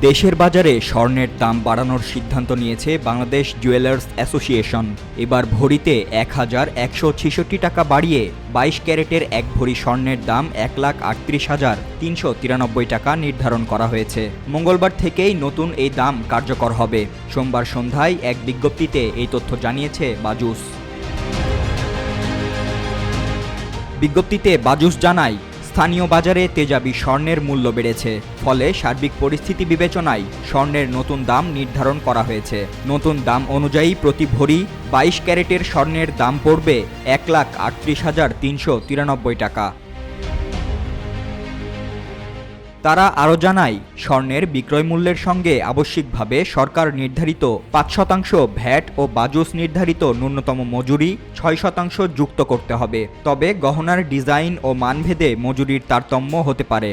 দেশের বাজারে স্বর্ণের দাম বাড়ানোর সিদ্ধান্ত নিয়েছে বাংলাদেশ জুয়েলার্স অ্যাসোসিয়েশন। এবার ভরিতে ১,১৬৬ টাকা বাড়িয়ে ২২ ক্যারেটের এক ভরি স্বর্ণের দাম ১,৩৮,৩৯৩ টাকা নির্ধারণ করা হয়েছে। মঙ্গলবার থেকেই নতুন এই দাম কার্যকর হবে। সোমবার সন্ধ্যায় এক বিজ্ঞপ্তিতে এই তথ্য জানিয়েছে বাজুস। বিজ্ঞপ্তিতে বাজুস জানায়, স্থানীয় বাজারে তেজাবি স্বর্ণের মূল্য বেড়েছে, ফলে সার্বিক পরিস্থিতি বিবেচনায় স্বর্ণের নতুন দাম নির্ধারণ করা হয়েছে। নতুন দাম অনুযায়ী প্রতি ভরি ২২ ক্যারেটের স্বর্ণের দাম পড়বে ১,৩৮,৩৯৩ টাকা। তারা আরও জানায়, স্বর্ণের বিক্রয় মূল্যের সঙ্গে আবশ্যিকভাবে সরকার নির্ধারিত ৫% ভ্যাট ও বাজুস নির্ধারিত ন্যূনতম মজুরি ৬% যুক্ত করতে হবে। তবে গহনার ডিজাইন ও মানভেদে মজুরির তারতম্য হতে পারে।